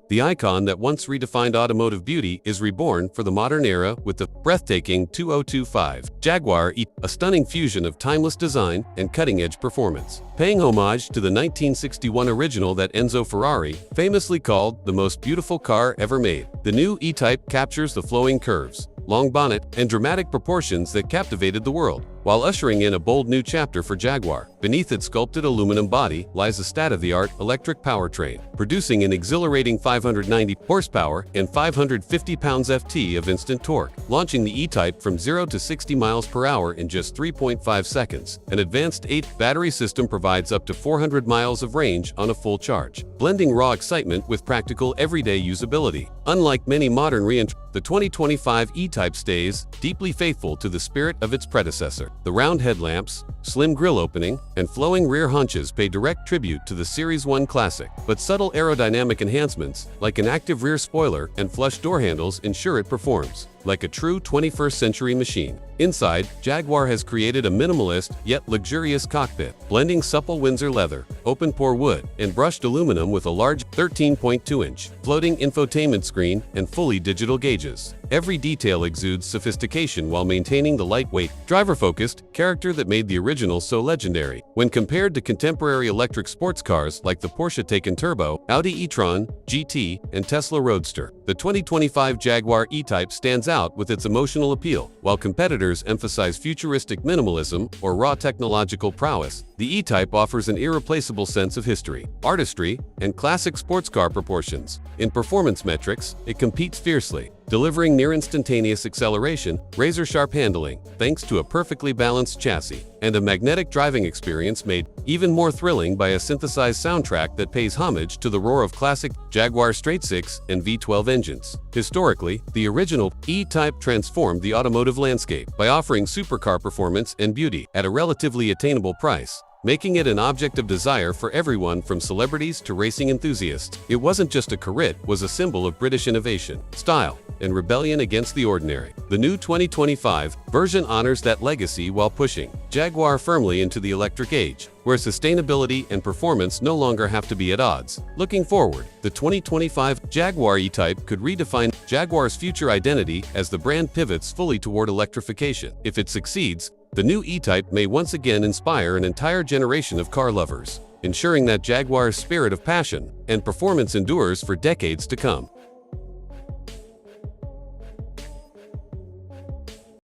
The icon that once redefined automotive beauty is reborn for the modern era with the breathtaking 2025 Jaguar E-Type, a stunning fusion of timeless design and cutting-edge performance. Paying homage to the 1961 original that Enzo Ferrari famously called the most beautiful car ever made, the new E-Type captures the flowing curves, long bonnet, and dramatic proportions that captivated the world, while ushering in a bold new chapter for Jaguar. Beneath its sculpted aluminum body lies a state-of-the-art electric powertrain, producing an exhilarating 590 horsepower and 550 pounds-ft of instant torque, launching the E-Type from 0 to 60 miles per hour in just 3.5 seconds. An advanced 8 battery system provides up to 400 miles of range on a full charge, blending raw excitement with practical everyday usability. Unlike many modern re-entries, the 2025 E-Type stays deeply faithful to the spirit of its predecessor. The round headlamps, slim grille opening, and flowing rear haunches pay direct tribute to the Series 1 classic, but subtle aerodynamic enhancements, like an active rear spoiler and flush door handles, ensure it performs like a true 21st-century machine. Inside, Jaguar has created a minimalist yet luxurious cockpit, blending supple Windsor leather, open-pore wood, and brushed aluminum with a large 13.2-inch floating infotainment screen and fully digital gauges. Every detail exudes sophistication while maintaining the lightweight, driver-focused character that made the original so legendary. When compared to contemporary electric sports cars like the Porsche Taycan Turbo, Audi e-tron, GT, and Tesla Roadster, the 2025 Jaguar E-Type stands out with its emotional appeal. While competitors emphasize futuristic minimalism or raw technological prowess, the E-Type offers an irreplaceable sense of history, artistry, and classic sports car proportions. In performance metrics, it competes fiercely, delivering near-instantaneous acceleration, razor-sharp handling, thanks to a perfectly balanced chassis, and a magnetic driving experience made even more thrilling by a synthesized soundtrack that pays homage to the roar of classic Jaguar straight-six and V12 engines. Historically, the original E-Type transformed the automotive landscape by offering supercar performance and beauty at a relatively attainable price, making it an object of desire for everyone from celebrities to racing enthusiasts. It wasn't just a car, it was a symbol of British innovation, style, and rebellion against the ordinary. The new 2025 version honors that legacy while pushing Jaguar firmly into the electric age, where sustainability and performance no longer have to be at odds. Looking forward, the 2025 Jaguar E-Type could redefine Jaguar's future identity as the brand pivots fully toward electrification. If it succeeds, the new E-Type may once again inspire an entire generation of car lovers, ensuring that Jaguar's spirit of passion and performance endures for decades to come.